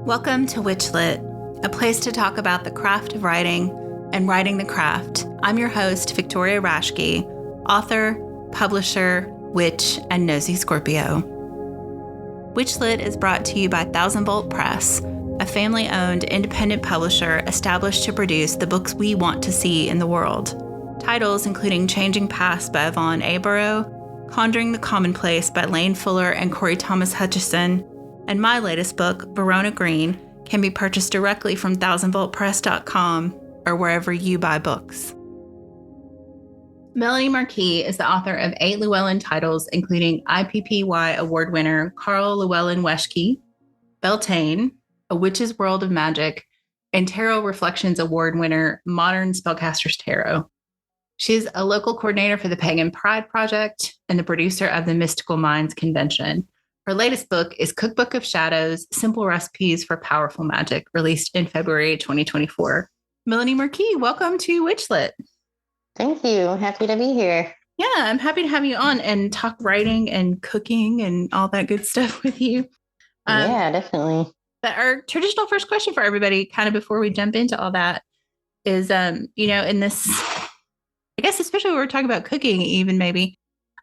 Welcome to WitchLit, a place to talk about the craft of writing and writing the craft. I'm your host, Victoria Rashke, author, publisher, witch, and nosy Scorpio. WitchLit is brought to you by Thousand Bolt Press, a family-owned independent publisher established to produce the books we want to see in the world. Titles including Changing Paths by Yvonne Abarrow, Conjuring the Commonplace by Lane Fuller and Corey Thomas Hutchison, and my latest book, Verona Green, can be purchased directly from thousandvoltpress.com or wherever you buy books. Melanie Marquis is the author of 8 Llewellyn titles, including IPPY award winner Carl Llewellyn Weschke, Beltane, A Witch's World of Magic, and Tarot Reflections award winner Modern Spellcasters Tarot. She's a local coordinator for the Pagan Pride Project and the producer of the Mystical Minds Convention. Her latest book is Cookbook of Shadows, Simple Recipes for Powerful Magic, released in February 2024. Melanie Marquis, welcome to WitchLit. Thank you. Happy to be here. Yeah, I'm happy to have you on and talk writing and cooking and all that good stuff with you. Yeah, definitely. But our traditional first question for everybody, kind of before we jump into all that, is, in this, I guess, especially when we're talking about cooking, even maybe,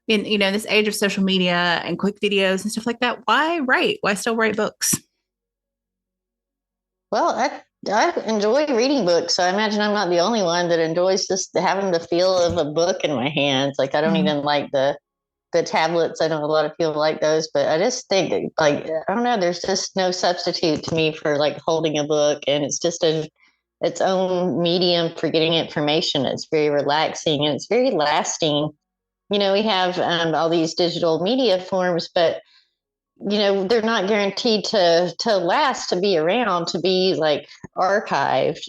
in this age of social media and quick videos and stuff like that, why write? Why still write books? Well, I enjoy reading books, so I imagine I'm not the only one that enjoys just having the feel of a book in my hands. Like, I don't even like the tablets. I know a lot of people like those, but I just think, like, I don't know, there's just no substitute to me for like holding a book, and it's just its own medium for getting information. It's very relaxing and it's very lasting. We have all these digital media forms, but, they're not guaranteed to last, to be around, to be like archived.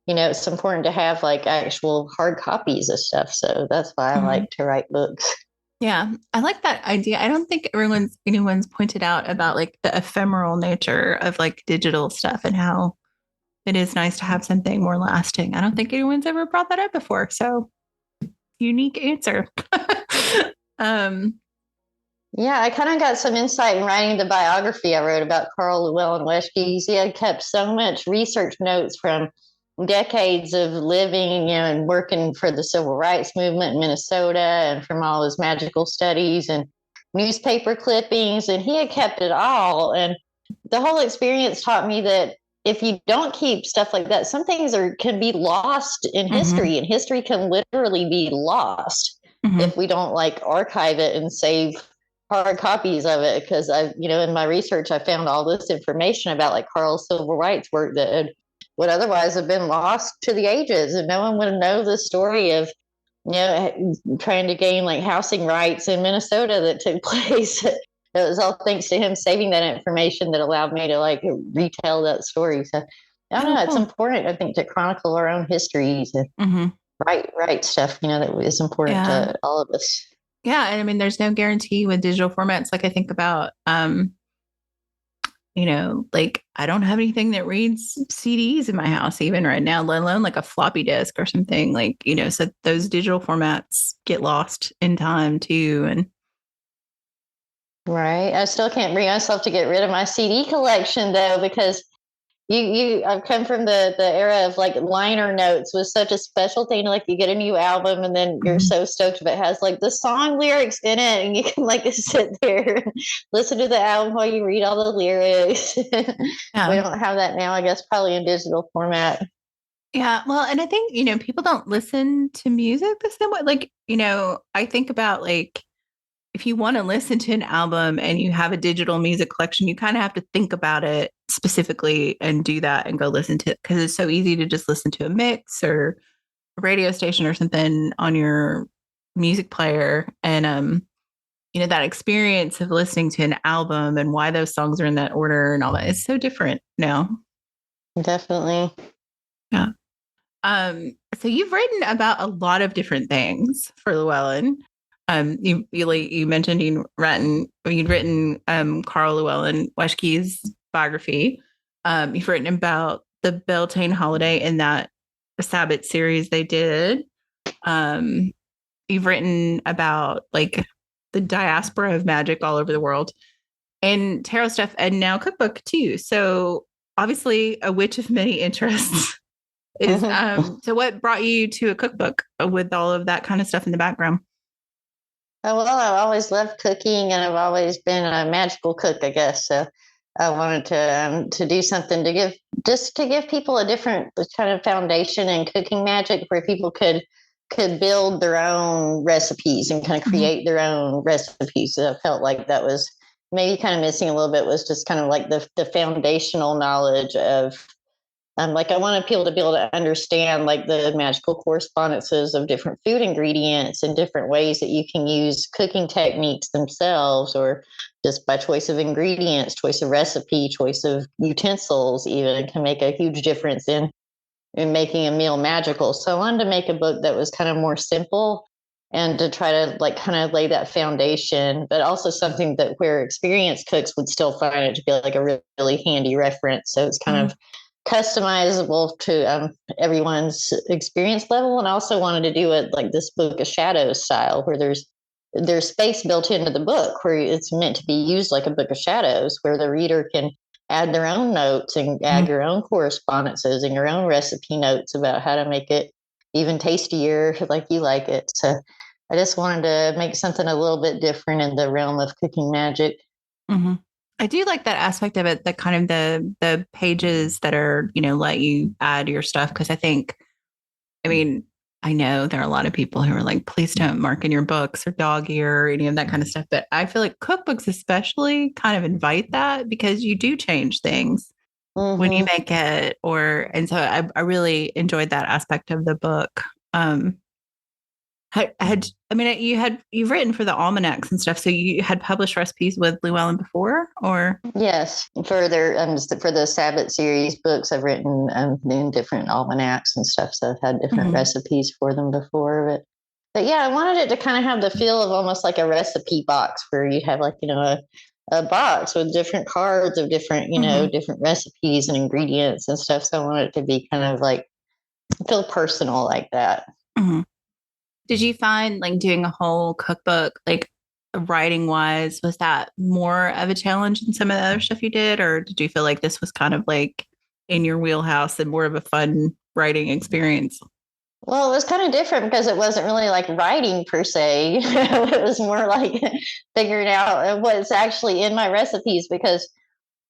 It's important to have like actual hard copies of stuff. So that's why I like to write books. Yeah, I like that idea. I don't think anyone's pointed out about like the ephemeral nature of like digital stuff and how it is nice to have something more lasting. I don't think anyone's ever brought that up before. So unique answer. Yeah, I kind of got some insight in writing the biography I wrote about Carl Llewellyn Weschke. He had kept so much research notes from decades of living, and working for the civil rights movement in Minnesota, and from all his magical studies and newspaper clippings, and he had kept it all. And the whole experience taught me that if you don't keep stuff like that, some things can be lost in history, and history can literally be lost if we don't like archive it and save hard copies of it. Because in my research, I found all this information about like Carl's civil rights work that would otherwise have been lost to the ages, and no one would know the story of trying to gain like housing rights in Minnesota that took place. It was all thanks to him saving that information that allowed me to like retell that story. So I don't know, it's important, I think, to chronicle our own histories and write stuff, that is important to all of us. Yeah. And I mean, there's no guarantee with digital formats. Like I think about, like I don't have anything that reads CDs in my house even right now, let alone like a floppy disk or something, like, so those digital formats get lost in time too. And right. I still can't bring myself to get rid of my CD collection though, because I've come from the era of like liner notes was such a special thing. Like you get a new album and then you're so stoked if it has like the song lyrics in it, and you can like sit there and listen to the album while you read all the lyrics. We don't have that now, I guess, probably in digital format. Yeah. Well, and I think, people don't listen to music the same way. Like, I think about like, if you want to listen to an album and you have a digital music collection, you kind of have to think about it specifically and do that and go listen to it, because it's so easy to just listen to a mix or a radio station or something on your music player. And, that experience of listening to an album and why those songs are in that order and all that is so different now. Definitely. Yeah. So you've written about a lot of different things for Llewellyn. You mentioned you'd written Carl Llewellyn Weschke's biography. You've written about the Beltane holiday in that Sabbath series they did. You've written about like the diaspora of magic all over the world. and tarot stuff, and now cookbook too. So obviously a witch of many interests. Is so what brought you to a cookbook with all of that kind of stuff in the background? Oh, well, I've always loved cooking, and I've always been a magical cook, I guess. So I wanted to do something to give people a different kind of foundation in cooking magic, where people could build their own recipes and kind of create their own recipes. So I felt like that was maybe kind of missing a little bit, was just kind of like the foundational knowledge of like I wanted people to be able to understand like the magical correspondences of different food ingredients and different ways that you can use cooking techniques themselves, or just by choice of ingredients, choice of recipe, choice of utensils, even can make a huge difference in making a meal magical. So I wanted to make a book that was kind of more simple and to try to like kind of lay that foundation, but also something that where experienced cooks would still find it to be like a really handy reference. So it's kind of customizable to everyone's experience level. And I also wanted to do it like this Book of Shadows style, where there's space built into the book where it's meant to be used like a Book of Shadows, where the reader can add their own notes and add your own correspondences and your own recipe notes about how to make it even tastier like you like it. So I just wanted to make something a little bit different in the realm of cooking magic. Mm-hmm. I do like that aspect of it, the kind of the pages that are, let you add your stuff. Cause I mean, I know there are a lot of people who are like, please don't mark in your books or dog ear or any of that kind of stuff. But I feel like cookbooks especially kind of invite that, because you do change things when you make it, and so I really enjoyed that aspect of the book. You've written for the almanacs and stuff, so you had published recipes with Llewellyn before, or? Yes, for the Sabbath series books, I've written in different almanacs and stuff. So I've had different recipes for them before, but yeah, I wanted it to kind of have the feel of almost like a recipe box, where you have like a box with different cards of different different recipes and ingredients and stuff. So I wanted it to be kind of like feel personal like that. Mm-hmm. Did you find like doing a whole cookbook, like writing wise, was that more of a challenge than some of the other stuff you did? Or did you feel like this was kind of like in your wheelhouse and more of a fun writing experience? Well, it was kind of different because it wasn't really like writing per se. It was more like figuring out what's actually in my recipes, because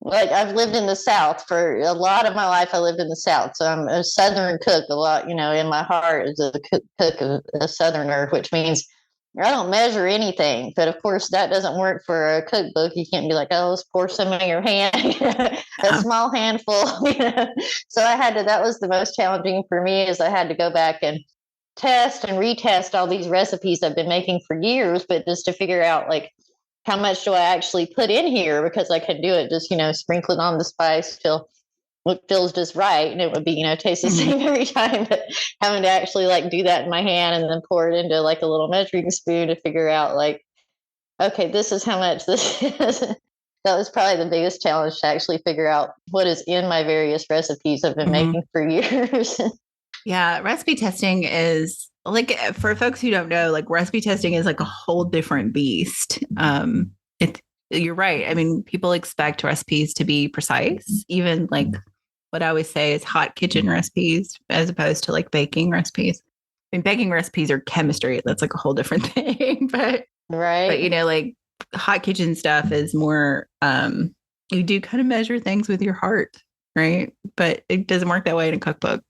like I've lived in the South for a lot of my life. I lived in the South, so I'm a Southern cook a lot. In my heart is a Southerner, which means I don't measure anything. But of course, that doesn't work for a cookbook. You can't be like, oh, let's pour some in your hand, a small handful. So I had to. That was the most challenging for me, is I had to go back and test and retest all these recipes I've been making for years, but just to figure out like how much do I actually put in here, because I could do it just, sprinkling on the spice till it feels just right. And it would be, taste the same every time, but having to actually like do that in my hand and then pour it into like a little measuring spoon to figure out like, okay, this is how much this is. That was probably the biggest challenge, to actually figure out what is in my various recipes I've been making for years. Yeah, recipe testing is like, for folks who don't know, like recipe testing is like a whole different beast. You're right. I mean, people expect recipes to be precise, even like what I always say is hot kitchen recipes, as opposed to like baking recipes. I mean, baking recipes are chemistry. That's like a whole different thing. But right. Like hot kitchen stuff is more, you do kind of measure things with your heart, right? But it doesn't work that way in a cookbook.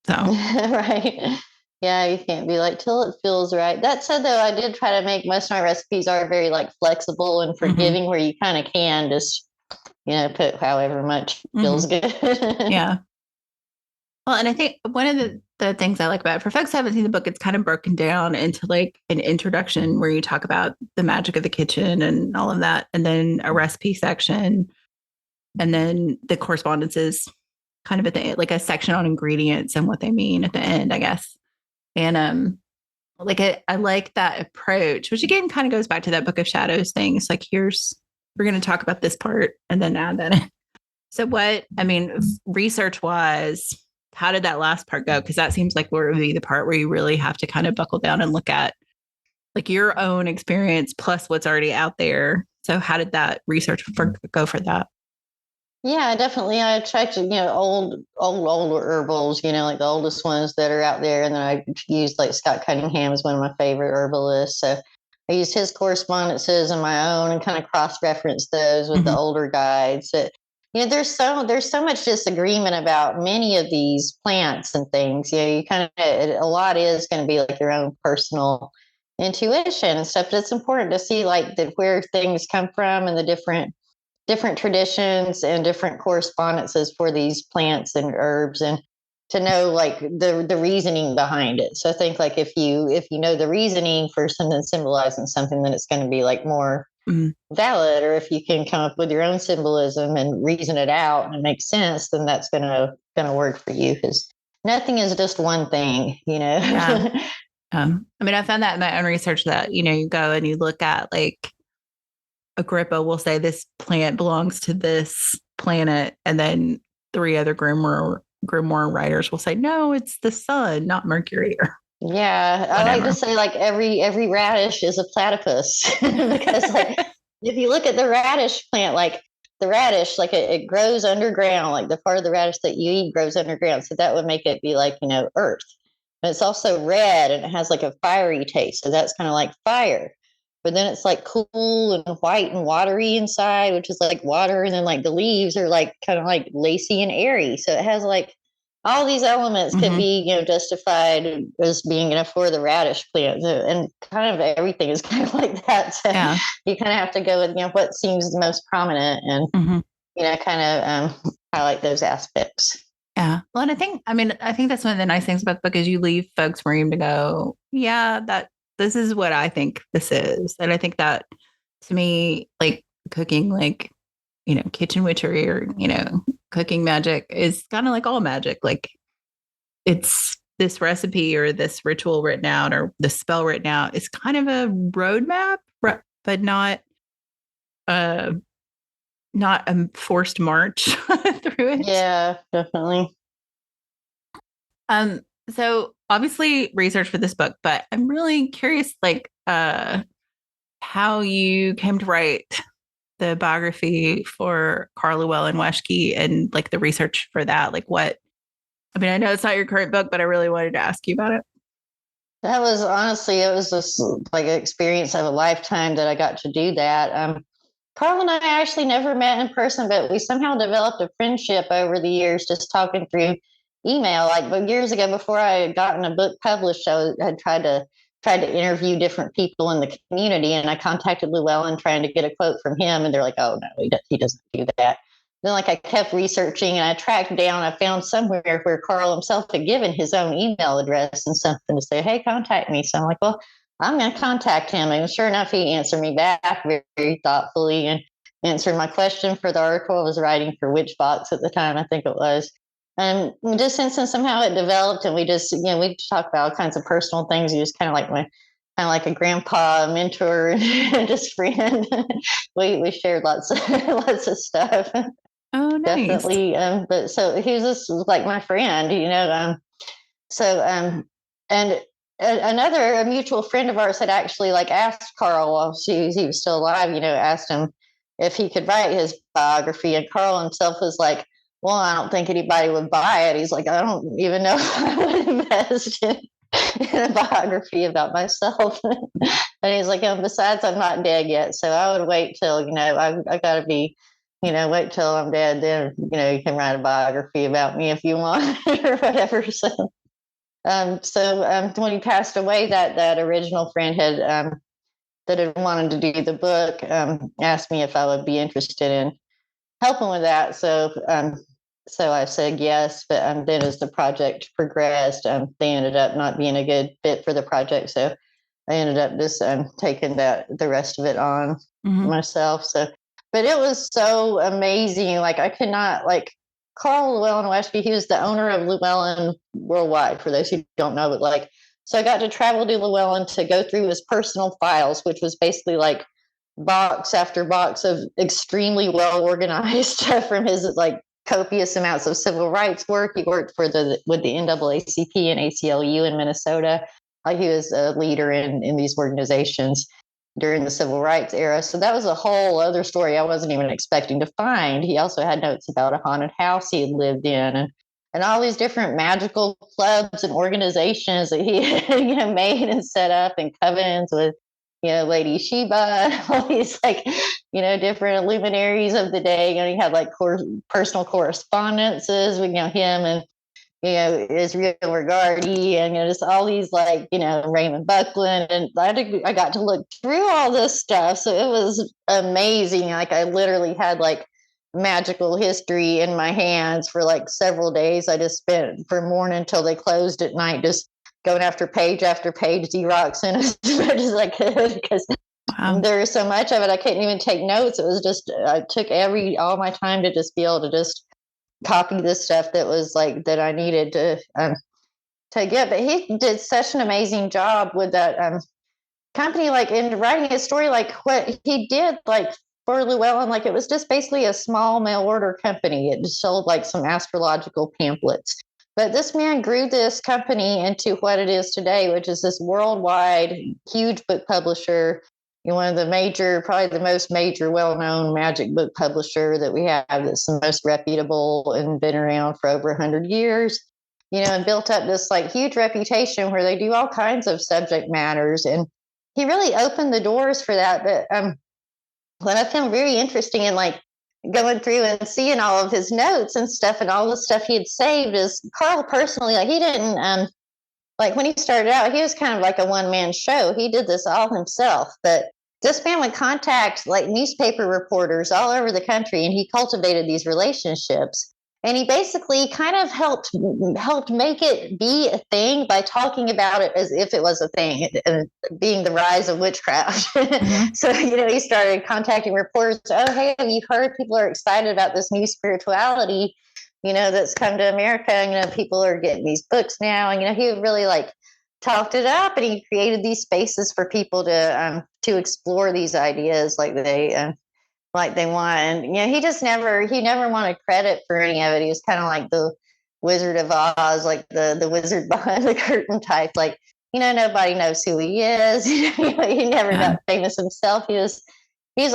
So right. Yeah, you can't be like till it feels right. That said, though, I did try to make most of my recipes are very like flexible and forgiving, where you kind of can just put however much feels good. Yeah. Well, and I think one of the things I like about it, for folks who haven't seen the book, it's kind of broken down into like an introduction where you talk about the magic of the kitchen and all of that, and then a recipe section, and then the correspondences kind of at the end, like a section on ingredients and what they mean at the end, I guess. And I like that approach, which again kind of goes back to that Book of Shadows thing. It's like, we're going to talk about this part and then add that in. So research wise, how did that last part go? Because that seems like where it would be the part where you really have to kind of buckle down and look at like your own experience plus what's already out there So how did that research go for that? Yeah, definitely. I tried to, old herbals, like the oldest ones that are out there. And then I used like Scott Cunningham is one of my favorite herbalists. So I used his correspondences and my own and kind of cross-referenced those with the older guides. There's so much disagreement about many of these plants and things. You kind of a lot is going to be like your own personal intuition and stuff. But it's important to see like where things come from and the different traditions and different correspondences for these plants and herbs, and to know like the reasoning behind it. So I think like if you know the reasoning for something symbolizing something, then it's going to be like more valid. Or if you can come up with your own symbolism and reason it out and it makes sense, then that's gonna work for you, because nothing is just one thing. Yeah. I mean, I found that in my own research that, you go and you look at like Agrippa will say this plant belongs to this planet, and then three other grimoire writers will say, no, it's the sun, not Mercury. Yeah, I like to say like every radish is a platypus because like if you look at the radish plant, like the radish, like it grows underground, like the part of the radish that you eat grows underground. So that would make it be like, earth. But it's also red and it has like a fiery taste. So that's kind of like fire. But then it's like cool and white and watery inside, which is like water. And then like the leaves are like kind of like lacy and airy. So it has like all these elements could be, justified as being, for the radish plant, and kind of everything is kind of like that. So you kind of have to go with, what seems the most prominent and, kind of highlight those aspects. Yeah. Well, and I think that's one of the nice things about the book is you leave folks room to go, yeah, this is what I think this is. And I think that to me, like cooking, like, kitchen witchery or, cooking magic is kind of like all magic. Like it's this recipe or this ritual written out or the spell written out. It's kind of a roadmap, but not a forced march through it. Yeah, definitely. So obviously research for this book, but I'm really curious, like, how you came to write the biography for Carl Llewellyn Weschke and like the research for that. Like I know it's not your current book, but I really wanted to ask you about it. That was honestly, it was just like an experience of a lifetime that I got to do that. Carl and I actually never met in person, but we somehow developed a friendship over the years, just talking through email. But years ago, before I had gotten a book published, I had tried to interview different people in the community, and I contacted Llewellyn trying to get a quote from him, and they're like, "Oh no, he doesn't do that." Then, I kept researching, and I tracked down. I found somewhere where Carl himself had given his own email address and something to say, "Hey, contact me." So I'm like, "Well, I'm going to contact him." And sure enough, he answered me back very, very thoughtfully and answered my question for the article I was writing for Witchbox at the time, I think it was. And just since somehow it developed, and we just, we talk about all kinds of personal things. He was kind of like a grandpa, a mentor, and just friend. we shared lots of stuff. Oh, nice. Definitely. But so he was just like my friend, and a mutual friend of ours had actually asked Carl while he was still alive, asked him if he could write his biography. And Carl himself was like, well, I don't think anybody would buy it. He's like, I don't even know if I would invest in a biography about myself. And he's like, besides, I'm not dead yet. So I would wait till, I got to be, wait till I'm dead. Then, you can write a biography about me if you want or whatever. So when he passed away, that original friend that had wanted to do the book asked me if I would be interested in helping with that. So I said yes, but then as the project progressed, they ended up not being a good fit for the project. So I ended up just taking the rest of it on myself. So, but it was so amazing. I could not Carl Llewellyn Weschke. He was the owner of Llewellyn Worldwide. For those who don't know, but so I got to travel to Llewellyn to go through his personal files, which was basically box after box of extremely well organized from his copious amounts of civil rights work. He worked with the NAACP and ACLU in Minnesota. He was a leader in these organizations. during the civil rights era. So that was a whole other story I wasn't even expecting to find. He also had notes about a haunted house he had lived in, and all these different magical clubs and organizations that he made and set up, and covens with Lady Sheba, all these different luminaries of the day. He had like personal correspondences with him and Israel Regardi, and just all these Raymond Buckland, and I got to look through all this stuff, so it was amazing. Like I literally had like magical history in my hands for like several days. I just spent from morning until they closed at night, just going after page Xeroxing as much as I could, because there was so much of it I couldn't even take notes. It was just I took all my time to just be able to just copy this stuff that was like that I needed to get. But he did such an amazing job with that company, like in writing a story, like what he did, like for Llewellyn, like it was just basically a small mail order company. It just sold like some astrological pamphlets. But this man grew this company into what it is today, which is this worldwide huge book publisher. One of the probably the most major, well-known magic book publisher that we have, that's the most reputable and been around for over 100 years, and built up this like huge reputation where they do all kinds of subject matters. And he really opened the doors for that. But what I found very interesting in like going through and seeing all of his notes and stuff and all the stuff he had saved is Carl personally, like he didn't, like when he started out, he was kind of like a one-man show. He did this all himself, but this man would contact like newspaper reporters all over the country, and he cultivated these relationships. And he basically kind of helped make it be a thing by talking about it as if it was a thing, being the rise of witchcraft. Mm-hmm. So, he started contacting reporters. Oh, hey, have you heard people are excited about this new spirituality, that's come to America? And, people are getting these books now. And, he really like talked it up, and he created these spaces for people to explore these ideas like they want. And he just never wanted credit for any of it. He was kind of like the Wizard of Oz, like the wizard behind the curtain type. Like, nobody knows who he is. He never got famous himself. He's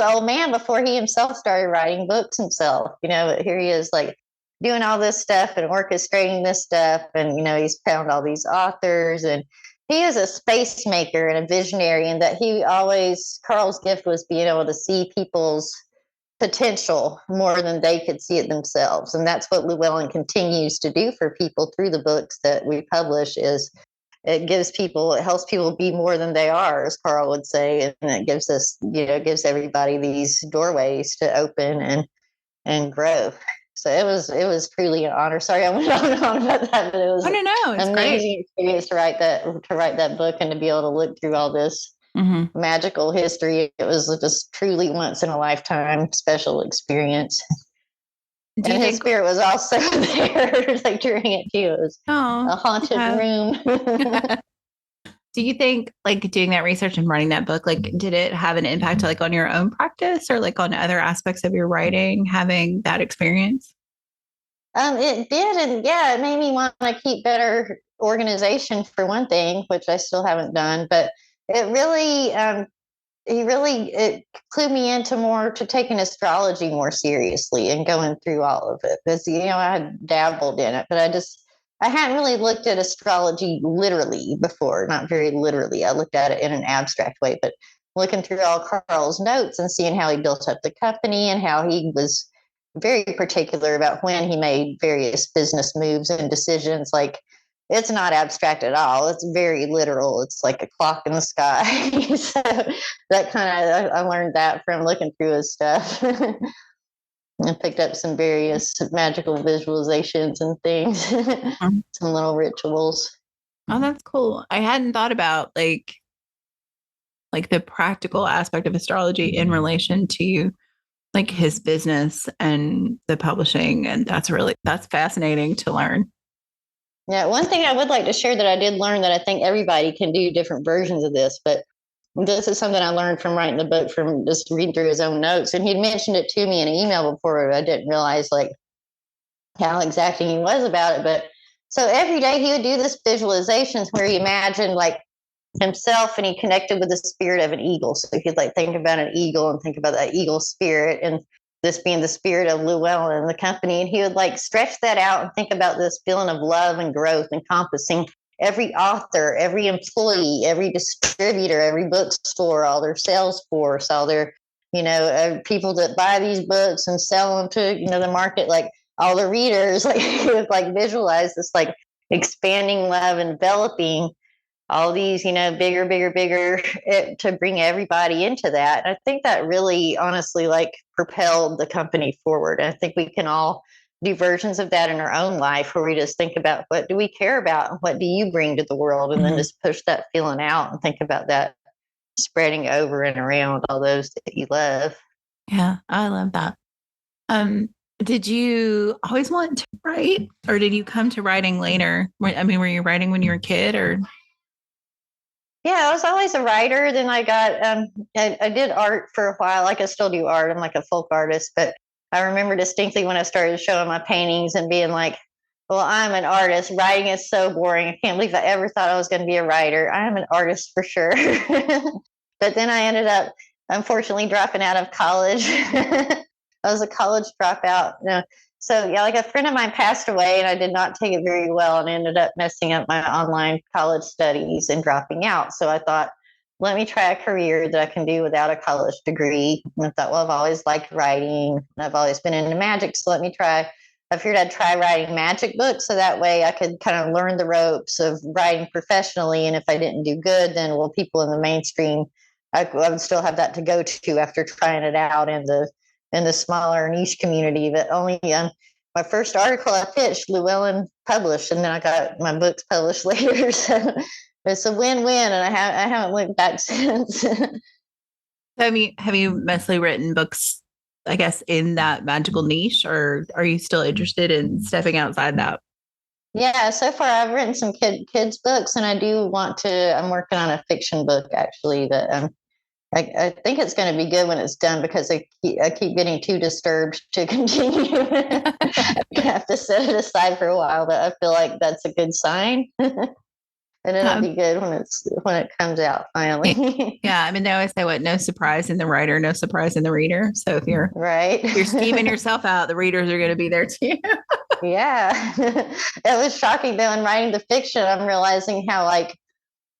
an old man before he himself started writing books himself. But here he is, like doing all this stuff and orchestrating this stuff, and he's found all these authors, and he is a space maker and a visionary. And that Carl's gift was being able to see people's potential more than they could see it themselves. And that's what Llewellyn continues to do for people through the books that we publish. Is it helps people be more than they are, as Carl would say. And it gives everybody these doorways to open and grow. So it was truly an honor. Sorry, I went on and on about that, but it was it's an amazing experience to write that book and to be able to look through all this magical history. It was just truly once in a lifetime special experience. And his spirit was also there, like during it too. It was a haunted room. Do you think like doing that research and writing that book, like did it have an impact like on your own practice or like on other aspects of your writing, having that experience? It did. And it made me want to keep better organization for one thing, which I still haven't done, but it really, it clued me into to taking astrology more seriously and going through all of it. Because, I had dabbled in it, but I hadn't really looked at astrology literally before, not very literally. I looked at it in an abstract way, but looking through all Carl's notes and seeing how he built up the company and how he was very particular about when he made various business moves and decisions. Like, it's not abstract at all. It's very literal. It's like a clock in the sky. So that I learned that from looking through his stuff. And picked up some various magical visualizations and things, some little rituals. Oh, that's cool. I hadn't thought about like the practical aspect of astrology in relation to like his business and the publishing. And that's fascinating to learn. Yeah. One thing I would like to share that I did learn, that I think everybody can do different versions of this, but this is something I learned from writing the book, from just reading through his own notes. And he'd mentioned it to me in an email before, but I didn't realize like how exacting he was about it. But so every day he would do this visualizations where he imagined like himself, and he connected with the spirit of an eagle. So if you'd like think about an eagle and think about that eagle spirit, and this being the spirit of Llewellyn and the company, and he would like stretch that out and think about this feeling of love and growth encompassing every author, every employee, every distributor, every bookstore, all their sales force, all their, people that buy these books and sell them to, the market, like all the readers, like he would like visualize this like expanding love and developing all these, bigger, to bring everybody into that. And I think that really honestly like propelled the company forward. And I think we can all do versions of that in our own life where we just think about what do we care about and what do you bring to the world, and then just push that feeling out and think about that spreading over and around all those that you love. Yeah, I love that. Did you always want to write, or did you come to writing later? I mean, were you writing when you were a kid, or? Yeah, I was always a writer. Then I got, I did art for a while. Like I still do art. I'm like a folk artist, but I remember distinctly when I started showing my paintings and being like, well, I'm an artist. Writing is so boring. I can't believe I ever thought I was going to be a writer. I am an artist for sure. But then I ended up, unfortunately, dropping out of college. I was a college dropout. So yeah, like a friend of mine passed away, and I did not take it very well, and ended up messing up my online college studies and dropping out. So I thought, let me try a career that I can do without a college degree. And I thought, well, I've always liked writing. I've always been into magic, so let me try. I figured I'd try writing magic books, so that way I could kind of learn the ropes of writing professionally. And if I didn't do good, then people in the mainstream, I would still have that to go to after trying it out in the smaller niche community. But only my first article I pitched, Llewellyn published, and then I got my books published later. So it's a win-win, and I haven't looked back since. Have you mostly written books, I guess, in that magical niche, or are you still interested in stepping outside that? Yeah, so far I've written some kids books, and I do want to. I'm working on a fiction book actually that I think it's going to be good when it's done, because I keep getting too disturbed to continue. I have to set it aside for a while, but I feel like that's a good sign. And it'll be good when it comes out finally. Yeah, I mean, they always say, "What? No surprise in the writer, no surprise in the reader." So if you're right, if you're scheming yourself out, the readers are going to be there too. Yeah, it was shocking though. In writing the fiction, I'm realizing how like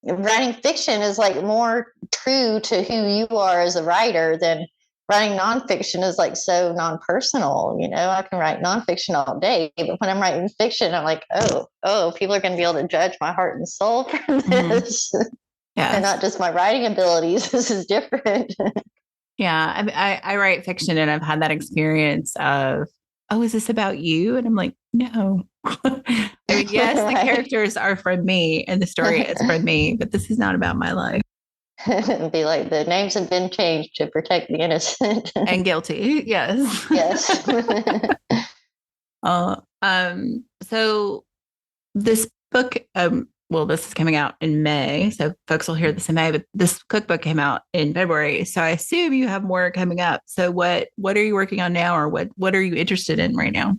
writing fiction is like more true to who you are as a writer than writing nonfiction is like so non-personal. I can write nonfiction all day, but when I'm writing fiction, I'm like, oh, people are going to be able to judge my heart and soul from this, and not just my writing abilities. This is different. Yeah, I write fiction, and I've had that experience of, oh, is this about you? And I'm like, no. I mean, yes, the characters are from me and the story is from me, but this is not about my life. Be like, the names have been changed to protect the innocent and guilty. Yes. Yes. So this book, well, this is coming out in May, so folks will hear this in May, but this cookbook came out in February. So I assume you have more coming up. So what are you working on now, or what are you interested in right now?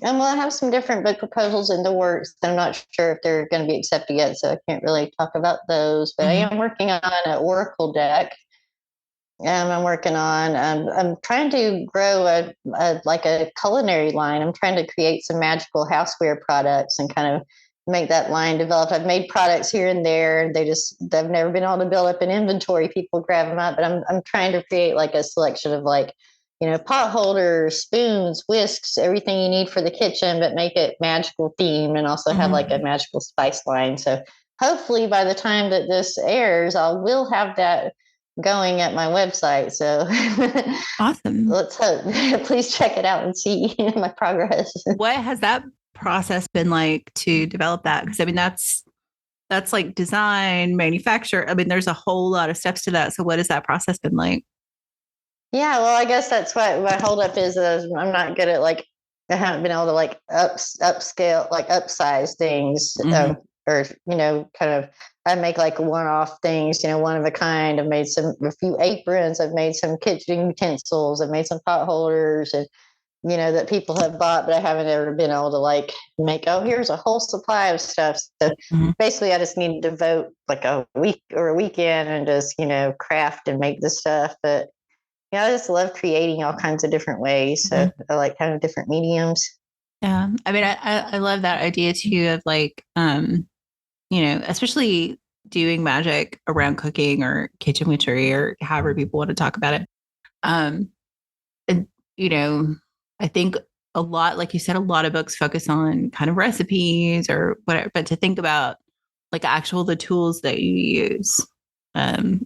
Well, I have some different book proposals in the works. I'm not sure if they're going to be accepted yet, so I can't really talk about those. But I am working on an Oracle deck. I'm working on. I'm trying to grow a culinary line. I'm trying to create some magical houseware products and kind of make that line develop. I've made products here and there. They've never been able to build up an inventory. People grab them up, but I'm trying to create like a selection of like, pot holders, spoons, whisks, everything you need for the kitchen, but make it magical theme, and also have like a magical spice line. So hopefully by the time that this airs, I will have that going at my website. So awesome. Let's hope. Please check it out and see my progress. What has that process been like to develop that? Because I mean, that's like design, manufacture. I mean, there's a whole lot of steps to that. So what has that process been like? Yeah, well, I guess that's what my holdup is I'm not good at I haven't been able to upscale, upsize things, or kind of. I make like one-off things, one of a kind. I've made a few aprons. I've made some kitchen utensils. I've made some pot holders, and that people have bought, but I haven't ever been able to like make, oh, here's a whole supply of stuff. So basically I just need to devote like a week or a weekend and just, craft and make the stuff. But I just love creating all kinds of different ways. So I like kind of different mediums. Yeah. I mean, I love that idea too of like, especially doing magic around cooking or kitchen witchery or however people want to talk about it. And, I think a lot, like you said, a lot of books focus on kind of recipes or whatever, but to think about like the tools that you use,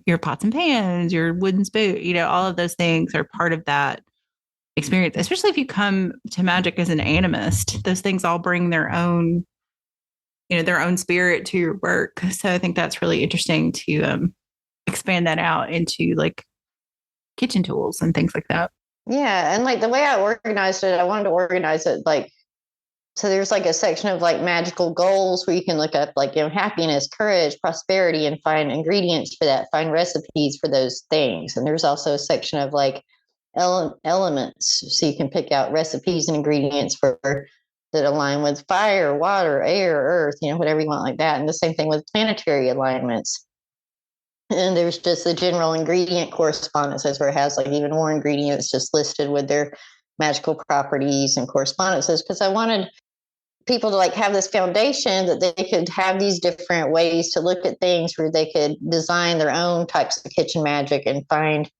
your pots and pans, your wooden spoon, all of those things are part of that experience, especially if you come to magic as an animist. Those things all bring their own spirit to your work. So I think that's really interesting to expand that out into like kitchen tools and things like that. Yeah. And like the way I organized it, I wanted to organize it like, so there's like a section of like magical goals where you can look up like, happiness, courage, prosperity, and find ingredients for that, find recipes for those things. And there's also a section of like elements. So you can pick out recipes and ingredients that align with fire, water, air, earth, whatever you want like that. And the same thing with planetary alignments. And there's just the general ingredient correspondences where it has like even more ingredients just listed with their magical properties and correspondences. Because I wanted people to like have this foundation that they could have these different ways to look at things where they could design their own types of kitchen magic and find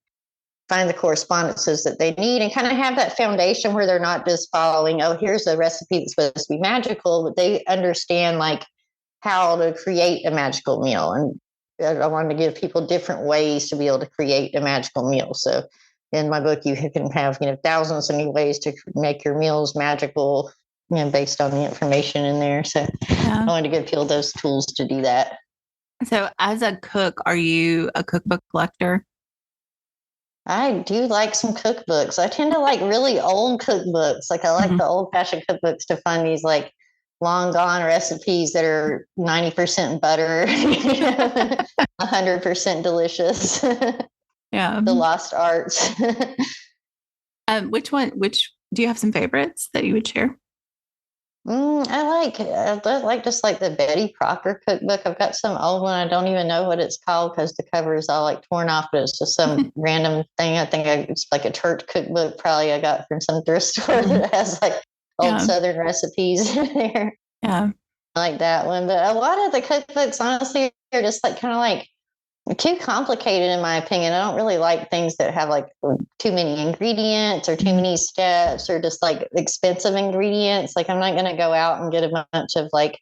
the correspondences that they need and kind of have that foundation where they're not just following, oh, here's a recipe that's supposed to be magical, but they understand like how to create a magical meal. And I wanted to give people different ways to be able to create a magical meal. So in my book, you can have, thousands of new ways to make your meals magical, based on the information in there. So I wanted to give people those tools to do that. So as a cook, are you a cookbook collector? I do like some cookbooks. I tend to like really old cookbooks. Like I like the old fashioned cookbooks to find these like long gone recipes that are 90% butter, 100% delicious. Yeah. The lost arts. Which do you have some favorites that you would share? I like just like the Betty Crocker cookbook. I've got some old one. I don't even know what it's called because the cover is all like torn off, but it's just some random thing. I think it's like a church cookbook. Probably I got from some thrift store that has like old Southern recipes in there. Yeah. I like that one. But a lot of the cookbooks, honestly, are just like kind of like too complicated in my opinion. I don't really like things that have like too many ingredients or too many steps or just like expensive ingredients. Like I'm not going to go out and get a bunch of like,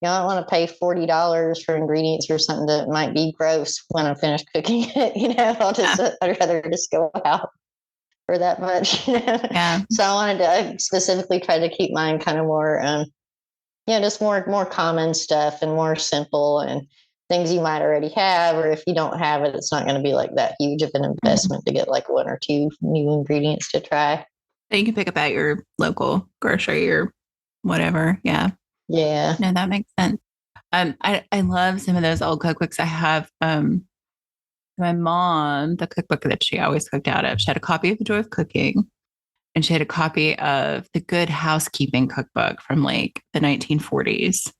I don't want to pay $40 for ingredients or something that might be gross when I'm finished cooking it. I'd rather just go out for that much. Yeah. So I wanted to specifically try to keep mine kind of more, just more common stuff and more simple and things you might already have, or if you don't have it, it's not going to be like that huge of an investment to get like one or two new ingredients to try. That you can pick up at your local grocery or whatever. Yeah. Yeah. No, that makes sense. I love some of those old cookbooks. I have my mom, the cookbook that she always cooked out of. She had a copy of The Joy of Cooking, and she had a copy of the Good Housekeeping cookbook from like the 1940s.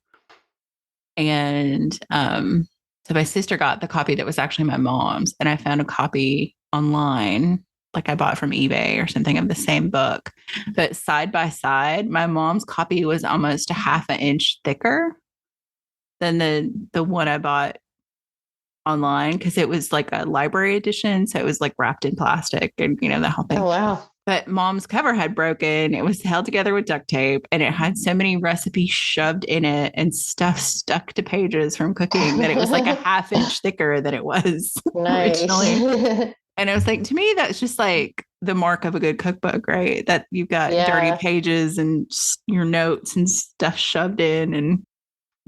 And so my sister got the copy that was actually my mom's, and I found a copy online, like I bought from eBay or something, of the same book. But side by side, my mom's copy was almost a half an inch thicker than the one I bought online, because it was like a library edition. So it was like wrapped in plastic and, the whole thing. Oh, wow. But mom's cover had broken. It was held together with duct tape, and it had so many recipes shoved in it and stuff stuck to pages from cooking that it was like a half inch thicker than it was originally. And I was like, to me, that's just like the mark of a good cookbook, right? That you've got dirty pages and your notes and stuff shoved in. And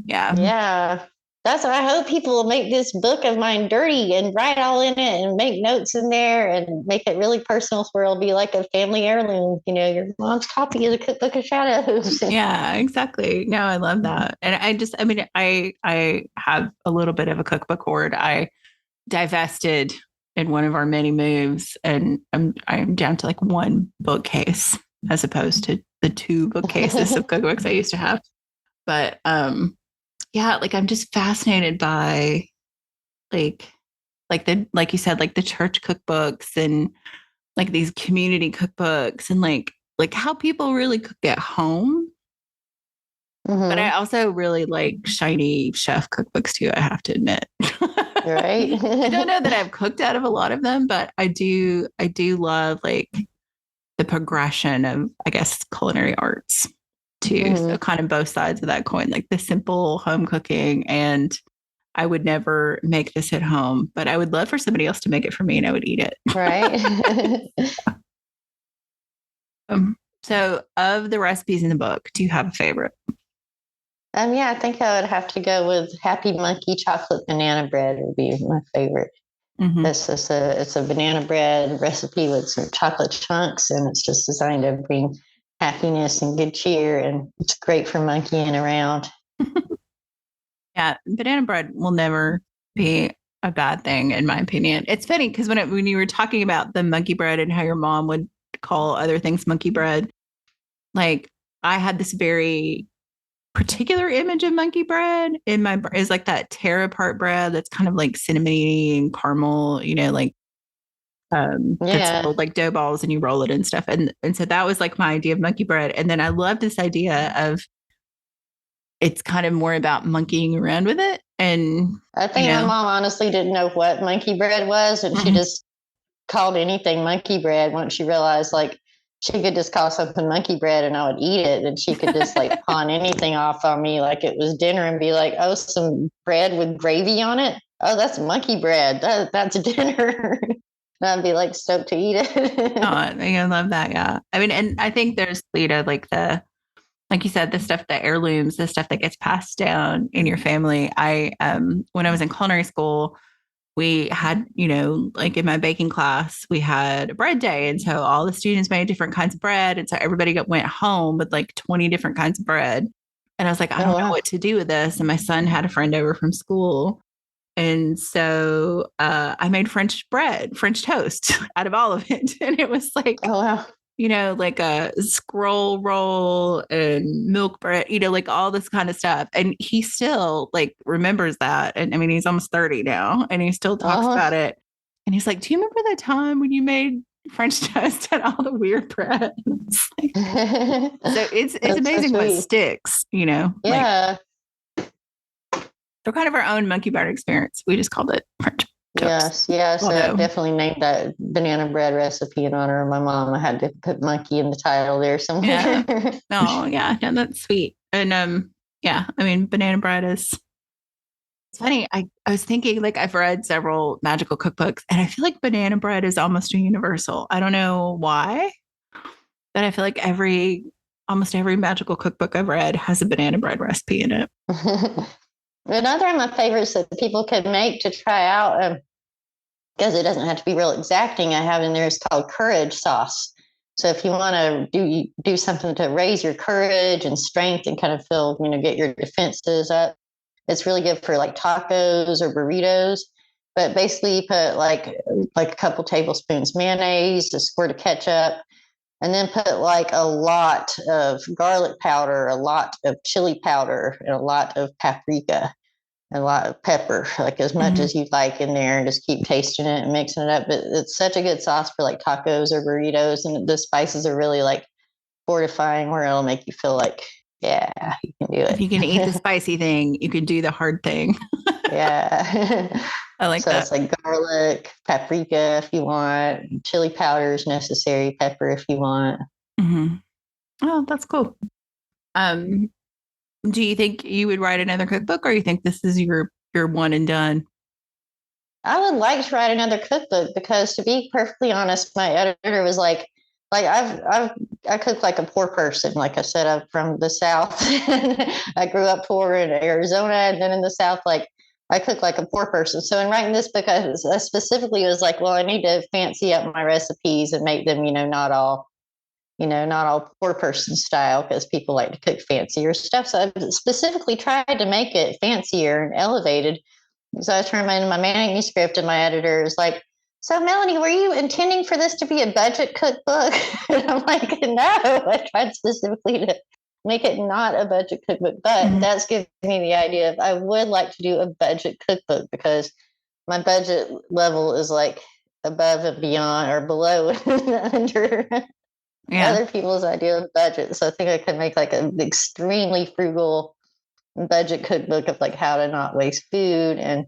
yeah. That's what I hope people will make this book of mine dirty and write all in it and make notes in there and make it really personal, where it'll be like a family heirloom, your mom's copy of the Cookbook of Shadows. Yeah, exactly. No, I love that. And I have a little bit of a cookbook hoard. I divested in one of our many moves, and I'm down to like one bookcase as opposed to the 2 bookcases of cookbooks I used to have. But yeah, like I'm just fascinated by like like you said, like the church cookbooks and like these community cookbooks and like how people really cook at home. But I also really like shiny chef cookbooks too, I have to admit. Right. I don't know that I've cooked out of a lot of them, but I do love like the progression of, I guess, culinary arts too. So kind of both sides of that coin, like the simple home cooking and I would never make this at home, but I would love for somebody else to make it for me and I would eat it. Right. So of the recipes in the book, do you have a favorite? Yeah, I think I would have to go with Happy Monkey chocolate banana bread would be my favorite. Mm-hmm. It's a banana bread recipe with some chocolate chunks, and it's just designed to bring happiness and good cheer, and it's great for monkeying around. Yeah, banana bread will never be a bad thing, in my opinion. It's funny because when you were talking about the monkey bread and how your mom would call other things monkey bread, like I had this very particular image of monkey bread in my is like that tear apart bread that's kind of like cinnamony and caramel, like that's Yeah. rolled like dough balls and you roll it and stuff. And so that was like my idea of monkey bread. And then I love this idea of it's kind of more about monkeying around with it. And I think my mom honestly didn't know what monkey bread was, and she just called anything monkey bread once she realized like she could just call something monkey bread and I would eat it, and she could just like pawn anything off on me like it was dinner and be like, oh, some bread with gravy on it. Oh, that's monkey bread. That's dinner. And I'd be like stoked to eat it. Oh, I love that. Yeah. I mean, and I think there's, like you said, the stuff, the heirlooms, the stuff that gets passed down in your family. When I was in culinary school, we had, like in my baking class, we had a bread day. And so all the students made different kinds of bread. And so everybody went home with like 20 different kinds of bread. And I was like, I don't know what to do with this. And my son had a friend over from school. And so I made French toast out of all of it. And it was like, like a scroll roll and milk bread, like all this kind of stuff. And he still like remembers that. And I mean, he's almost 30 now and he still talks about it. And he's like, do you remember that time when you made French toast and all the weird bread? So it's amazing what sticks, Yeah. Like, they're kind of our own monkey bread experience. We just called it French toast. Yes. So I definitely named that banana bread recipe in honor of my mom. I had to put monkey in the title there somewhere. Yeah. Oh, yeah. No, that's sweet. And yeah, I mean, banana bread is. It's funny. I was thinking like I've read several magical cookbooks, and I feel like banana bread is almost a universal. I don't know why, but I feel like almost every magical cookbook I've read has a banana bread recipe in it. Another of my favorites that people can make to try out, because it doesn't have to be real exacting, I have in there is called courage sauce. So if you want to do something to raise your courage and strength and kind of feel, get your defenses up, it's really good for like tacos or burritos. But basically you put like a couple tablespoons mayonnaise, a squirt of ketchup, and then put like a lot of garlic powder, a lot of chili powder, and a lot of paprika, and a lot of pepper, like as much as you like in there, and just keep tasting it and mixing it up. But it's such a good sauce for like tacos or burritos, and the spices are really like fortifying where it'll make you feel like, yeah, you can do it. If you can eat the spicy thing, you can do the hard thing. Yeah. I like that. So it's like garlic, paprika if you want, chili powder is necessary, pepper if you want. Mm-hmm. Oh, that's cool. Do you think you would write another cookbook, or you think this is your one and done? I would like to write another cookbook because, to be perfectly honest, my editor was like I cook like a poor person. Like I said, I'm from the South. I grew up poor in Arizona, and then in the South, like I cook like a poor person. So in writing this book, I specifically was like, well, I need to fancy up my recipes and make them, not all poor person style, because people like to cook fancier stuff. So I specifically tried to make it fancier and elevated. So I turned in my manuscript, and my editor is like, so Melanie, were you intending for this to be a budget cookbook? And I'm like, no, I tried specifically to make it not a budget cookbook, but that's giving me the idea of I would like to do a budget cookbook because my budget level is like above and beyond or below under other people's idea of budget. So I think I could make like an extremely frugal budget cookbook of like how to not waste food and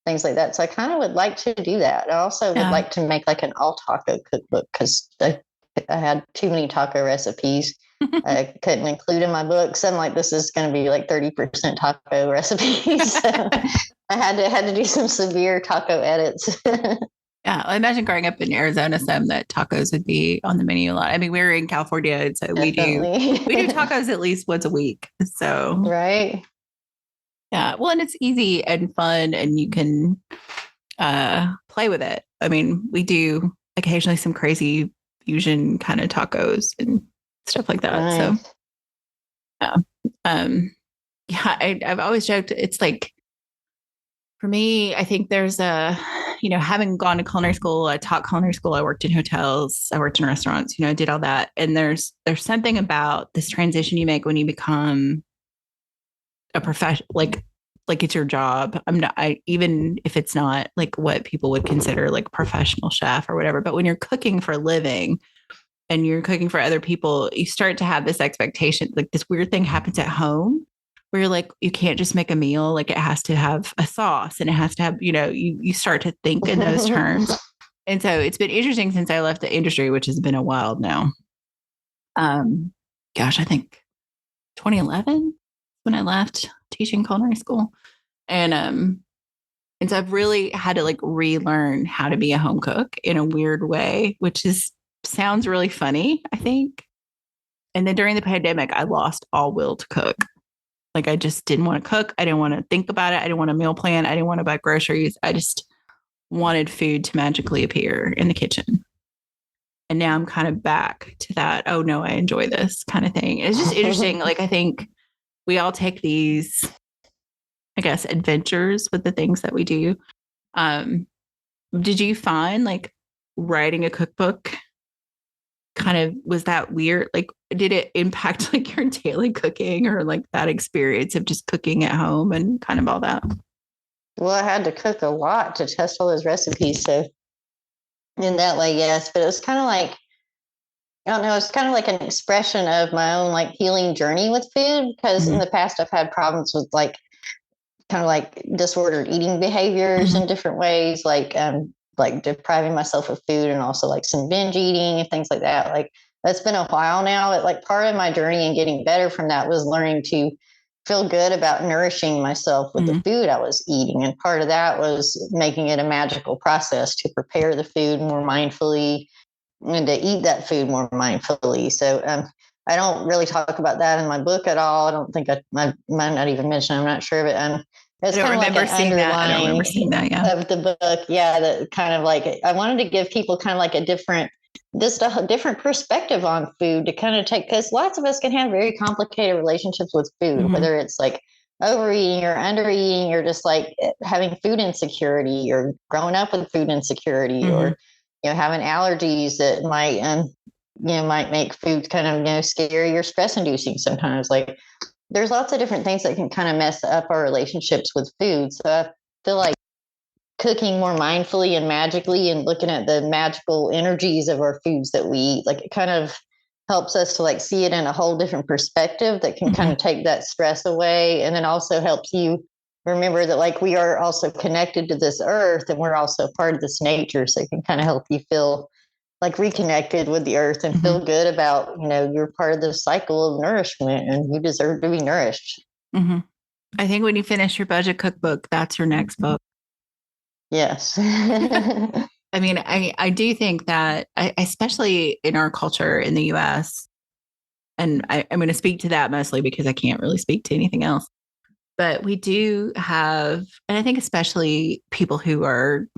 things like that. So I kind of would like to do that. I also would like to make like an all taco cookbook because I had too many taco recipes. I couldn't include in my book. So I'm like, this is going to be like 30% taco recipes. So I had to do some severe taco edits. Yeah, I imagine growing up in Arizona, that tacos would be on the menu a lot. I mean, we're in California, and so we do tacos at least once a week. So right, yeah, well, and it's easy and fun, and you can play with it. I mean, we do occasionally some crazy fusion kind of tacos and stuff like that. Nice. So I've always joked it's like, for me, I think there's having gone to culinary school, I taught culinary school, I worked in hotels, I worked in restaurants, I did all that. And there's something about this transition you make when you become a professional, like it's your job. Even if it's not like what people would consider like professional chef or whatever, but when you're cooking for a living and you're cooking for other people, you start to have this expectation, like this weird thing happens at home where you're like, you can't just make a meal. Like it has to have a sauce and it has to have, you start to think in those terms. And so it's been interesting since I left the industry, which has been a while now. I think 2011 when I left teaching culinary school. And so I've really had to like relearn how to be a home cook in a weird way, which sounds really funny, I think. And then during the pandemic, I lost all will to cook. Like I just didn't want to cook. I didn't want to think about it. I didn't want to meal plan. I didn't want to buy groceries. I just wanted food to magically appear in the kitchen. And now I'm kind of back to that, oh no, I enjoy this kind of thing. It's just interesting. Like I think we all take these, I guess, adventures with the things that we do. Did you find like writing a cookbook kind of, was that weird? Like, did it impact like your daily cooking or like that experience of just cooking at home and kind of all that? Well, I had to cook a lot to test all those recipes. So in that way, yes, but it was kind of like, I don't know, it's kind of like an expression of my own like healing journey with food. Because in the past I've had problems with like kind of like disordered eating behaviors in different ways, like depriving myself of food and also like some binge eating and things like that. Like that's been a while now. But like part of my journey and getting better from that was learning to feel good about nourishing myself with the food I was eating. And part of that was making it a magical process to prepare the food more mindfully and to eat that food more mindfully. So I don't really talk about that in my book at all. I don't think I might not even mention it. I'm not sure, but it's kind of like an underlying of the book. Yeah, that kind of like, I wanted to give people kind of like a different perspective on food to kind of take, because lots of us can have very complicated relationships with food, whether it's like overeating or undereating or just like having food insecurity or growing up with food insecurity or having allergies that might make food kind of scary or stress inducing sometimes. Like there's lots of different things that can kind of mess up our relationships with food. So I feel like cooking more mindfully and magically and looking at the magical energies of our foods that we eat, like it kind of helps us to like see it in a whole different perspective that can kind of take that stress away. And then also helps you remember that like we are also connected to this earth and we're also part of this nature. So it can kind of help you feel like reconnected with the earth and feel good about, you're part of the cycle of nourishment and you deserve to be nourished. I think when you finish your budget cookbook, that's your next book. Yes. I mean, I do think that, especially in our culture in the US, and I'm going to speak to that mostly because I can't really speak to anything else, but we do have, and I think especially people who are,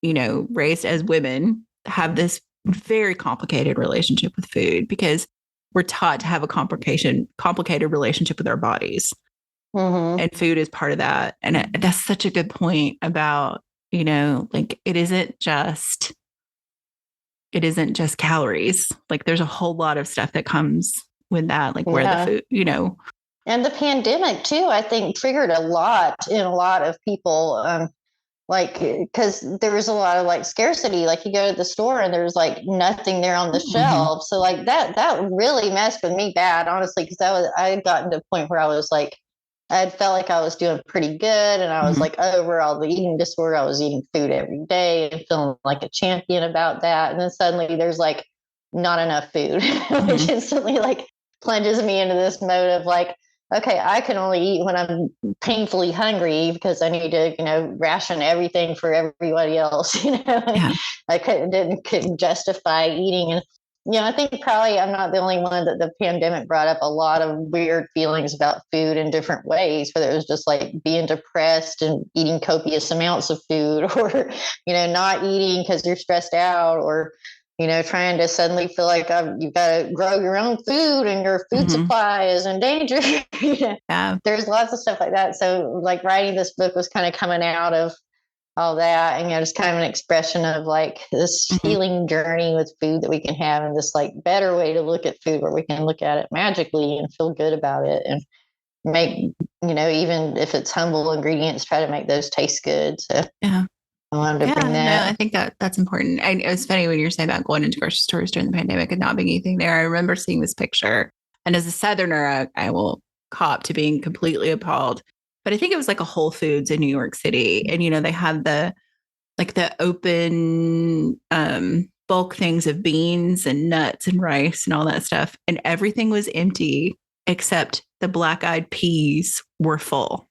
raised as women have this very complicated relationship with food because we're taught to have a complicated relationship with our bodies. And food is part of that. And that's such a good point about like it isn't just calories. Like there's a whole lot of stuff that comes with that, like where the food, And the pandemic too, I think triggered a lot in a lot of people. Like, because there was a lot of like scarcity, like you go to the store and there's like nothing there on the shelf. So like that really messed with me bad, honestly, because I had gotten to a point where I was like, I felt like I was doing pretty good, and I was like over all the eating disorder. I was eating food every day and feeling like a champion about that. And then suddenly there's like not enough food, which instantly like plunges me into this mode of like, okay, I can only eat when I'm painfully hungry because I need to, ration everything for everybody else. Yeah. I couldn't justify eating. And, I think probably I'm not the only one that the pandemic brought up a lot of weird feelings about food in different ways, whether it was just like being depressed and eating copious amounts of food or, not eating because you're stressed out, or, trying to suddenly feel like you've got to grow your own food and your food supply is in danger. Yeah. There's lots of stuff like that. So like writing this book was kind of coming out of all that, and just kind of an expression of like this healing journey with food that we can have, and this like better way to look at food where we can look at it magically and feel good about it, and make, even if it's humble ingredients, try to make those taste good. So yeah. I wanted to bring that. No, I think that's important. It was funny when you were saying about going into grocery stores during the pandemic and not being anything there. I remember seeing this picture, and as a Southerner, I will cop to being completely appalled. But I think it was like a Whole Foods in New York City, and they had the open bulk things of beans and nuts and rice and all that stuff, and everything was empty except the black-eyed peas were full.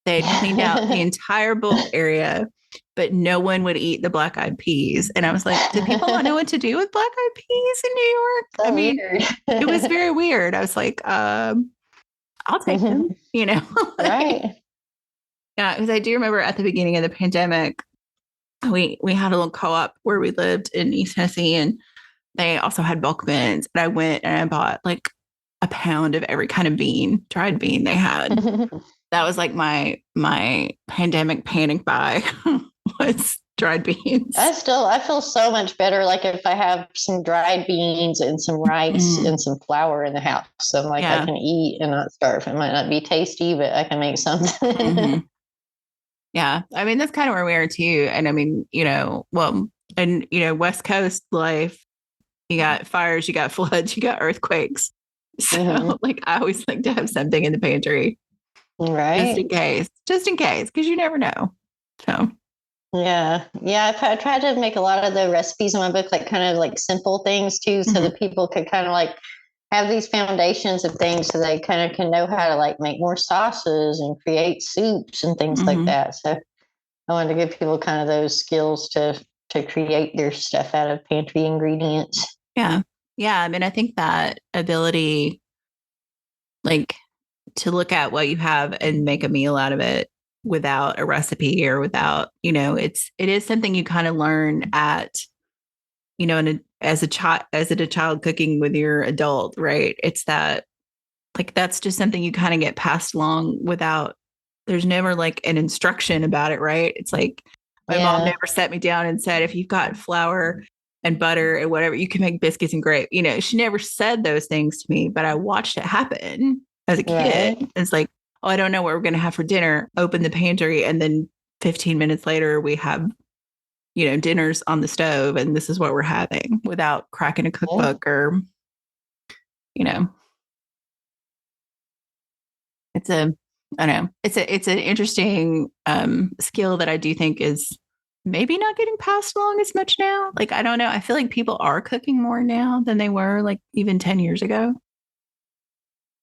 They had cleaned out the entire bulk area, but no one would eat the black-eyed peas. And I was like, do people not know what to do with black-eyed peas in New York? So weird. It was very weird. I was like, I'll take them, Right. Yeah, because I do remember at the beginning of the pandemic, we had a little co-op where we lived in East Tennessee, and they also had bulk bins. And I went and I bought like a pound of every kind of dried bean they had. That was like my pandemic panic buy was dried beans. I feel so much better like if I have some dried beans and some rice and some flour in the house. So I'm like, I can eat and not starve. It might not be tasty, but I can make something. Yeah. I mean, that's kind of where we are too. And I mean, West Coast life, you got fires, you got floods, you got earthquakes. So like I always like to have something in the pantry. Right. Just in case, because you never know. So yeah. I tried to make a lot of the recipes in my book like kind of like simple things too, so that people could kind of like have these foundations of things, so they kind of can know how to like make more sauces and create soups and things like that. So I wanted to give people kind of those skills to create their stuff out of pantry ingredients. Yeah. I mean, I think that ability, like, to look at what you have and make a meal out of it without a recipe or without, it is something you kind of learn at, as a child cooking with your adult, right? It's that, like, that's just something you kind of get passed along without, there's never like an instruction about it, right? It's like my mom never set me down and said, if you've got flour and butter and whatever, you can make biscuits and gravy. She never said those things to me, but I watched it happen as a kid. Right. It's like, oh, I don't know what we're going to have for dinner. Open the pantry. And then 15 minutes later, we have, dinners on the stove, and this is what we're having without cracking a cookbook or, it's an interesting skill that I do think is maybe not getting passed along as much now. Like, I don't know. I feel like people are cooking more now than they were like even 10 years ago.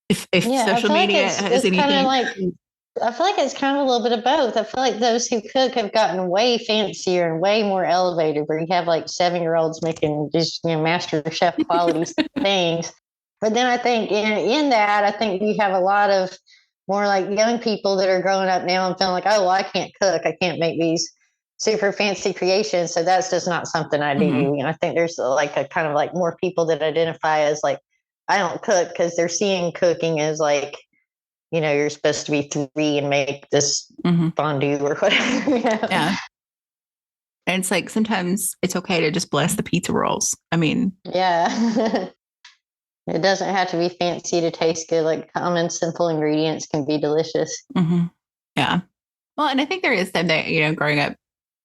If social media has anything. I feel like it's kind of a little bit of both. I feel like those who cook have gotten way fancier and way more elevated, where you have like 7-year-olds making just, master chef quality things. But then I think in that, I think you have a lot of more like young people that are growing up now and feeling like, oh, well, I can't cook. I can't make these super fancy creations. So that's just not something I do. I think there's like a kind of like more people that identify as like, I don't cook, because they're seeing cooking as like you're supposed to be 3 and make this fondue or whatever. Yeah. And it's like sometimes it's okay to just bless the pizza rolls. I mean, yeah. It doesn't have to be fancy to taste good. Like common, simple ingredients can be delicious. Yeah. Well, and I think there is something, growing up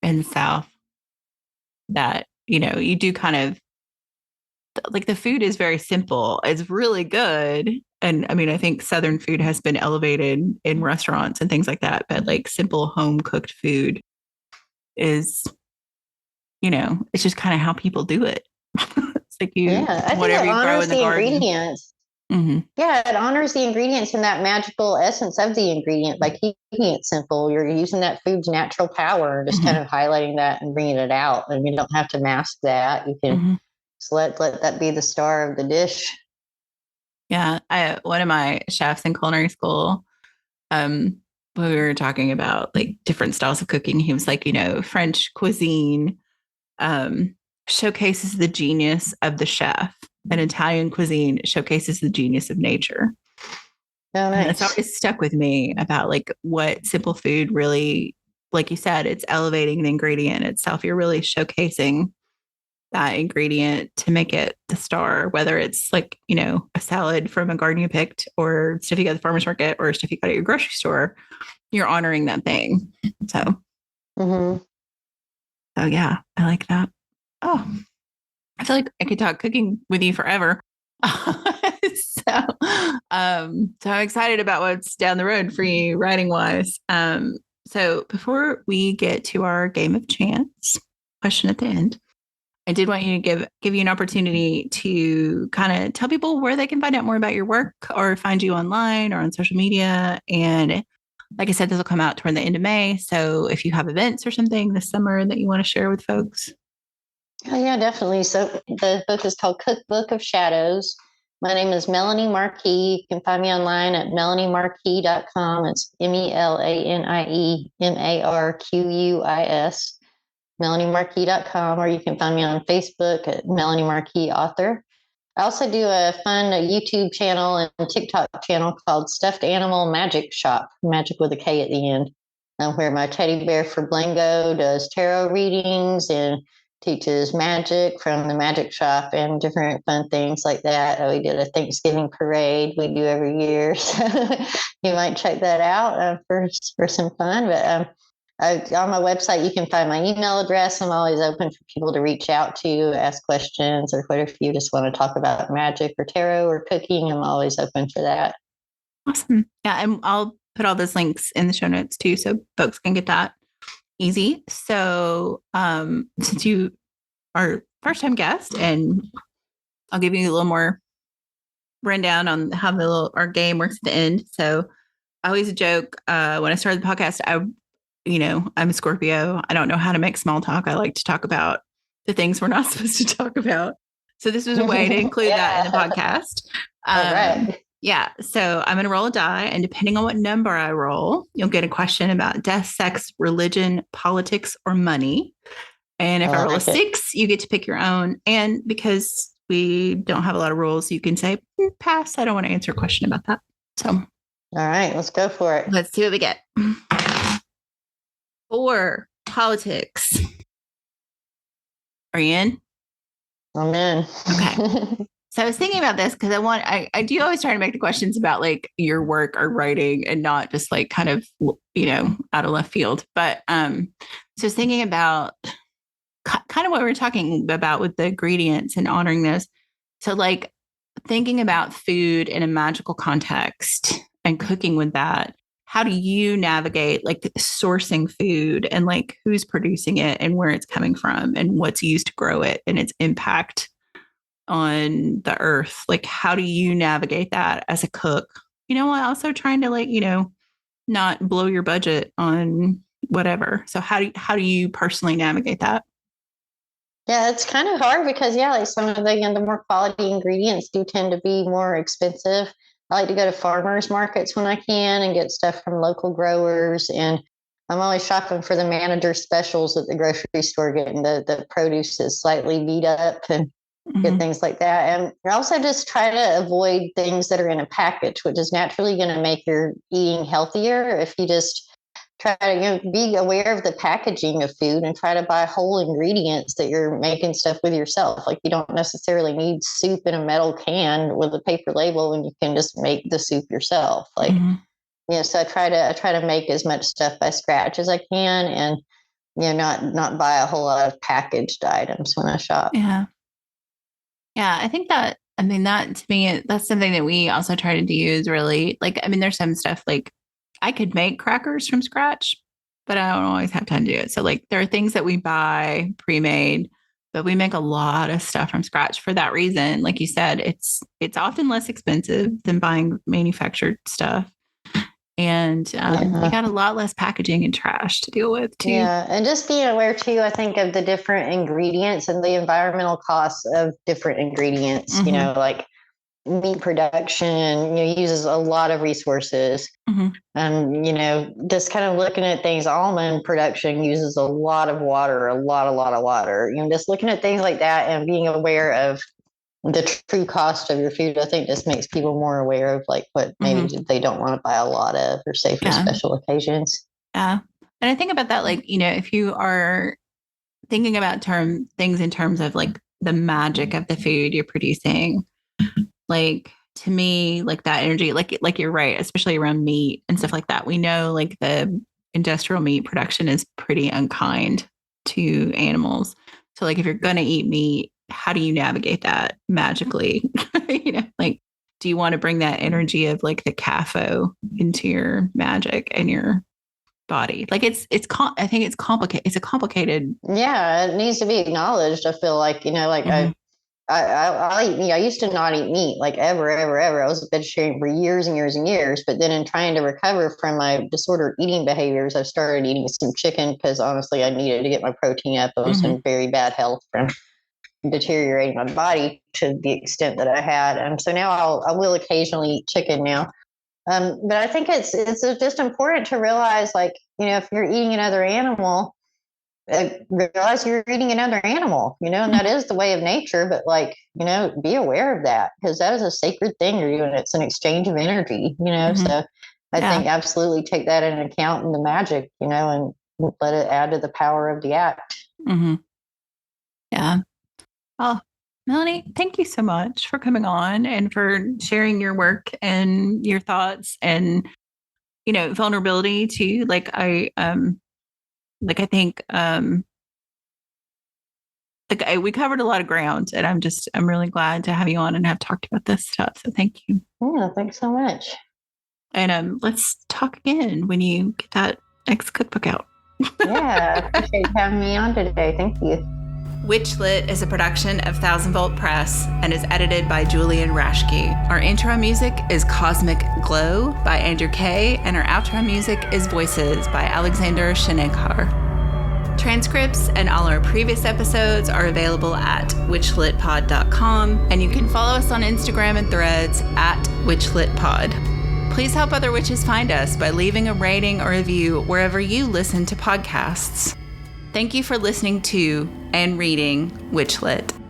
in the South that, you do kind of like the food is very simple. It's really good. And I mean, I think Southern food has been elevated in restaurants and things like that. But like simple home cooked food is, it's just kind of how people do it. It's like I think whatever it you grow in honors the the garden. ingredients. Yeah, it honors the ingredients and that magical essence of the ingredient by keeping it simple. You're using that food's natural power, just kind of highlighting that and bringing it out. And you don't have to mask that. You can just let that be the star of the dish. Yeah, one of my chefs in culinary school, when we were talking about like different styles of cooking, he was like, French cuisine showcases the genius of the chef, and Italian cuisine showcases the genius of nature. Oh, nice. And that's always stuck with me about like what simple food really, like you said, it's elevating the ingredient itself. You're really showcasing that ingredient to make it the star, whether it's like, a salad from a garden you picked or stuff you got at the farmer's market or stuff you got at your grocery store. You're honoring that thing. So, so yeah, I like that. Oh, I feel like I could talk cooking with you forever. so I'm excited about what's down the road for you writing wise. So before we get to our game of chance question at the end, I did want you to give you an opportunity to kind of tell people where they can find out more about your work or find you online or on social media. And like I said, this will come out toward the end of May. So if you have events or something this summer that you want to share with folks. Oh, yeah, definitely. So the book is called Cookbook of Shadows. My name is Melanie Marquis. You can find me online at melaniemarquis.com. It's MELANIEMARQUIS, melaniemarquis.com, or you can find me on Facebook at Melanie Marquis Author. I also do a fun YouTube channel and TikTok channel called Stuffed Animal Magic Shop, magic with a K at the end, where my teddy bear for Blango does tarot readings and teaches magic from the magic shop and different fun things like that. We did a Thanksgiving parade we do every year. So you might check that out for some fun. But on my website, you can find my email address. I'm always open for people to reach out to, ask questions, or whatever. If you just want to talk about magic or tarot or cooking, I'm always open for that. Awesome. Yeah. And I'll put all those links in the show notes too, so folks can get that easy. So since you are first time guest, and I'll give you a little more rundown on how our game works at the end. So I always joke when I started the podcast, I'm a Scorpio. I don't know how to make small talk. I like to talk about the things we're not supposed to talk about. So this was a way to include that in the podcast. All right. Yeah. So I'm going to roll a die, and depending on what number I roll, you'll get a question about death, sex, religion, politics, or money. And if I roll a 6, you get to pick your own. And because we don't have a lot of rules, you can say, pass. I don't want to answer a question about that. So, all right, let's go for it. Let's see what we get. For politics. Are you in? I'm in. Okay. So I was thinking about this because I do always try to make the questions about like your work or writing and not just like kind of, out of left field. But so I was thinking about kind of what we were talking about with the ingredients and honoring those. So like thinking about food in a magical context and cooking with that. How do you navigate like sourcing food and like who's producing it and where it's coming from and what's used to grow it and its impact on the earth? Like, how do you navigate that as a cook? While also trying to like, not blow your budget on whatever. So how do you personally navigate that? Yeah, it's kind of hard because like some of the more quality ingredients do tend to be more expensive. I like to go to farmers markets when I can and get stuff from local growers. And I'm always shopping for the manager specials at the grocery store, getting the produce that's slightly beat up and get things like that. And also just try to avoid things that are in a package, which is naturally going to make your eating healthier if you just try to be aware of the packaging of food and try to buy whole ingredients that you're making stuff with yourself. Like, you don't necessarily need soup in a metal can with a paper label when you can just make the soup yourself. Like, so I try to make as much stuff by scratch as I can, and not buy a whole lot of packaged items when I shop. Yeah. I think that, that to me, that's something that we also try to do is really there's some stuff like I could make crackers from scratch, but I don't always have time to do it. So there are things that we buy pre-made, but we make a lot of stuff from scratch for that reason. Like you said, it's often less expensive than buying manufactured stuff. And you got a lot less packaging and trash to deal with too. Yeah. And just being aware too, I think, of the different ingredients and the environmental costs of different ingredients, like meat production, uses a lot of resources. Just kind of looking at things, almond production uses a lot of water, a lot of water. Just looking at things like that and being aware of the true cost of your food, I think just makes people more aware of what maybe they don't want to buy a lot of or save for special occasions. Yeah. And I think about that, if you are thinking about things in terms of the magic of the food you're producing, to me, that energy, you're right, especially around meat and stuff like that. We know the industrial meat production is pretty unkind to animals. So if you're going to eat meat, how do you navigate that magically? Do you want to bring that energy of the CAFO into your magic and your body? I think it's complicated. It's a complicated. Yeah, it needs to be acknowledged. I feel I eat meat. I used to not eat meat ever. I was a vegetarian for years and years and years. But then in trying to recover from my disordered eating behaviors, I started eating some chicken because honestly, I needed to get my protein up. I was in very bad health from deteriorating my body to the extent that I had. And so now I will occasionally eat chicken now. But I think it's just important to realize, if you're eating another animal, realize you're eating another animal, and that is the way of nature. But be aware of that, because that is a sacred thing you're doing. It's an exchange of energy, so I think absolutely take that into account in the magic, and let it add to the power of the act. Yeah. Oh, Melanie, thank you so much for coming on and for sharing your work and your thoughts and, vulnerability too. I think we covered a lot of ground, and I'm really glad to have you on and have talked about this stuff. So thank you. Yeah, thanks so much. And let's talk again when you get that next cookbook out. Yeah, I appreciate you having me on today. Thank you. WitchLit is a production of Thousand Volt Press and is edited by Julian Rashke. Our intro music is Cosmic Glow by Andrew Kay, and our outro music is Voices by Alexander Shenekar. Transcripts and all our previous episodes are available at witchlitpod.com, and you can follow us on Instagram and Threads at witchlitpod. Please help other witches find us by leaving a rating or review wherever you listen to podcasts. Thank you for listening to and reading WitchLit.